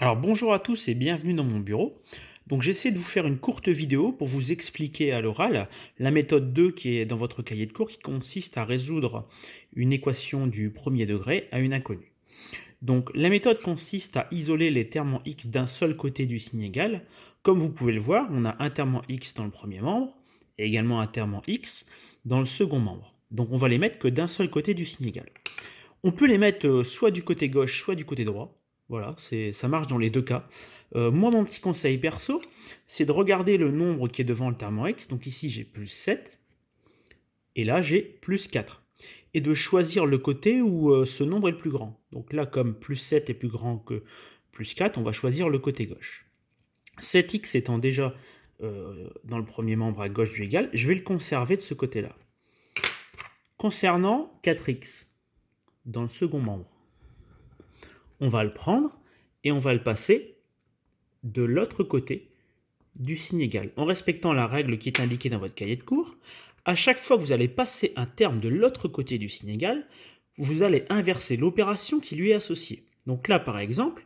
Alors bonjour à tous et bienvenue dans mon bureau. Donc j'essaie de vous faire une courte vidéo pour vous expliquer à l'oral la méthode 2 qui est dans votre cahier de cours qui consiste à résoudre une équation du premier degré à une inconnue. Donc la méthode consiste à isoler les termes en x d'un seul côté du signe égal. Comme vous pouvez le voir, on a un terme en x dans le premier membre et également un terme en x dans le second membre. Donc on va les mettre que d'un seul côté du signe égal. On peut les mettre soit du côté gauche, soit du côté droit. Voilà, ça marche dans les deux cas. Moi, mon petit conseil perso, c'est de regarder le nombre qui est devant le terme en x. Donc ici, j'ai plus 7, et là, j'ai plus 4. Et de choisir le côté où ce nombre est le plus grand. Donc là, comme plus 7 est plus grand que plus 4, on va choisir le côté gauche. 7x étant déjà dans le premier membre à gauche du égal, je vais le conserver de ce côté-là. Concernant 4x, dans le second membre, on va le prendre et on va le passer de l'autre côté du signe égal. En respectant la règle qui est indiquée dans votre cahier de cours, à chaque fois que vous allez passer un terme de l'autre côté du signe égal, vous allez inverser l'opération qui lui est associée. Donc là, par exemple,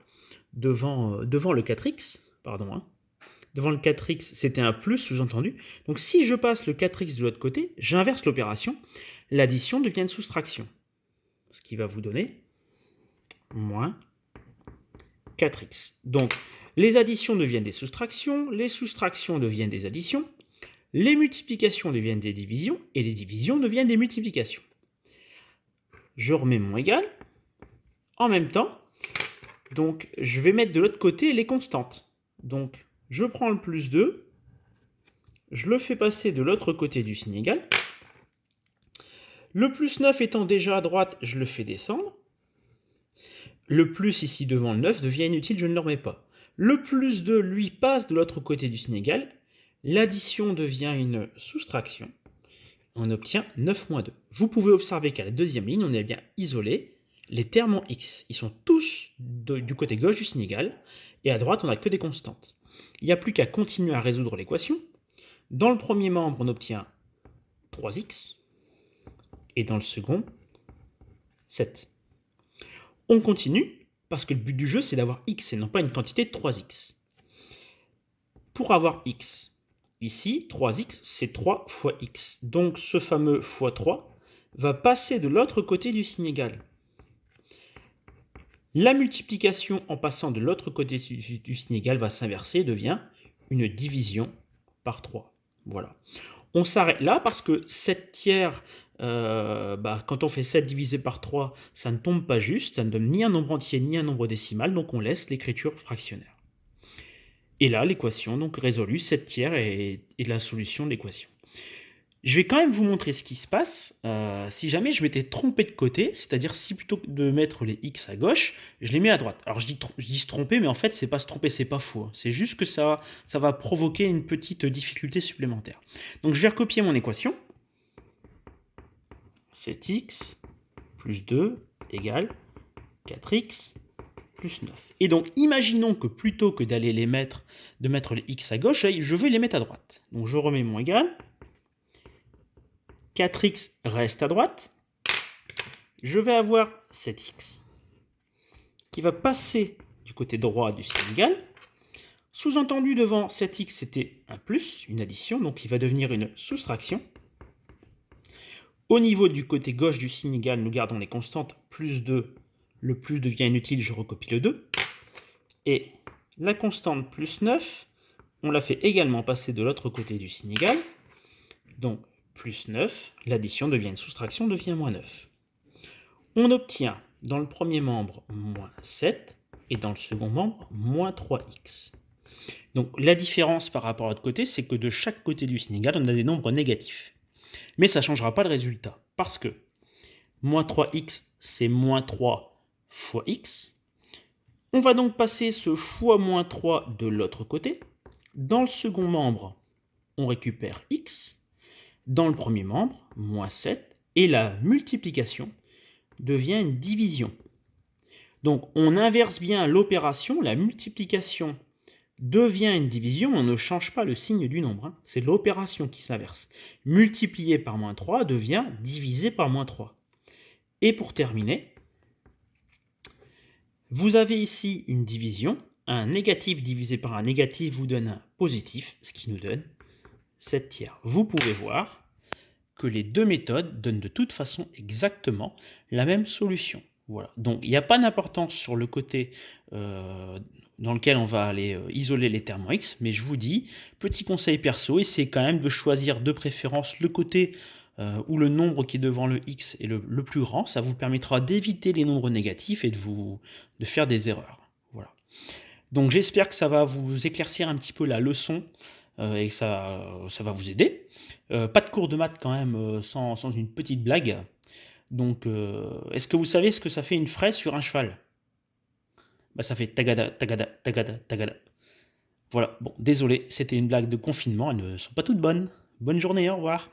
devant le 4x, devant le 4x, c'était un plus sous-entendu. Donc si je passe le 4x de l'autre côté, j'inverse l'opération, l'addition devient une soustraction. Ce qui va vous donner moins 4x. Donc, les additions deviennent des soustractions, les soustractions deviennent des additions, les multiplications deviennent des divisions, et les divisions deviennent des multiplications. Je remets mon égal. En même temps, donc, je vais mettre de l'autre côté les constantes. Donc, je prends le plus 2, je le fais passer de l'autre côté du signe égal. Le plus 9 étant déjà à droite, je le fais descendre. Le plus ici devant le 9 devient inutile, je ne le remets pas. Le plus 2, lui, passe de l'autre côté du signe égal. L'addition devient une soustraction. On obtient 9 moins 2. Vous pouvez observer qu'à la deuxième ligne, on est bien isolé les termes en x. Ils sont tous du côté gauche du signe égal. Et à droite, on n'a que des constantes. Il n'y a plus qu'à continuer à résoudre l'équation. Dans le premier membre, on obtient 3x. Et dans le second, 7. On continue, parce que le but du jeu, c'est d'avoir x et non pas une quantité de 3x. Pour avoir x, ici, 3x, c'est 3 fois x. Donc ce fameux fois 3 va passer de l'autre côté du signe égal. La multiplication en passant de l'autre côté du signe égal va s'inverser et devient une division par 3. Voilà. On s'arrête là parce que 7 tiers, quand on fait 7 divisé par 3, ça ne tombe pas juste, ça ne donne ni un nombre entier ni un nombre décimal, donc on laisse l'écriture fractionnaire. Et là, l'équation donc résolue, 7 tiers est la solution de l'équation. Je vais quand même vous montrer ce qui se passe si jamais je m'étais trompé de côté, c'est-à-dire si plutôt que de mettre les x à gauche, je les mets à droite. Alors je dis se tromper, mais en fait c'est pas se tromper, c'est pas faux. C'est juste que ça va provoquer une petite difficulté supplémentaire. Donc je vais recopier mon équation. 7x plus 2 égale 4x plus 9. Et donc, imaginons que plutôt que d'aller de mettre les x à gauche, je vais les mettre à droite. Donc, je remets mon égal. 4x reste à droite. Je vais avoir 7x qui va passer du côté droit du signe égal. Sous-entendu, devant 7x, c'était un plus, une addition, donc il va devenir une soustraction. Au niveau du côté gauche du signe égal, nous gardons les constantes, plus 2, le plus devient inutile, je recopie le 2. Et la constante plus 9, on la fait également passer de l'autre côté du signe égal. Donc, plus 9, l'addition devient une soustraction, devient moins 9. On obtient dans le premier membre moins 7 et dans le second membre moins 3x. Donc, la différence par rapport à l'autre côté, c'est que de chaque côté du signe égal, on a des nombres négatifs. Mais ça ne changera pas le résultat, parce que moins 3x, c'est moins 3 fois x. On va donc passer ce fois moins 3 de l'autre côté. Dans le second membre, on récupère x. Dans le premier membre, moins 7. Et la multiplication devient une division. Donc on inverse bien l'opération, la multiplication devient une division, on ne change pas le signe du nombre. C'est l'opération qui s'inverse. Multiplié par moins 3 devient divisé par moins 3. Et pour terminer, vous avez ici une division, un négatif divisé par un négatif vous donne un positif, ce qui nous donne 7 tiers. Vous pouvez voir que les deux méthodes donnent de toute façon exactement la même solution. Voilà. Donc il n'y a pas d'importance sur le côté dans lequel on va aller isoler les termes en x, mais je vous dis, petit conseil perso, essayez quand même de choisir de préférence le côté où le nombre qui est devant le x est le plus grand. Ça vous permettra d'éviter les nombres négatifs et de faire des erreurs. Voilà. Donc j'espère que ça va vous éclaircir un petit peu la leçon et que ça va vous aider. Pas de cours de maths quand même sans une petite blague. Donc est-ce que vous savez ce que ça fait une fraise sur un cheval? Bah ça fait tagada, tagada, tagada, tagada. Voilà, bon, désolé, c'était une blague de confinement, elles ne sont pas toutes bonnes. Bonne journée, au revoir.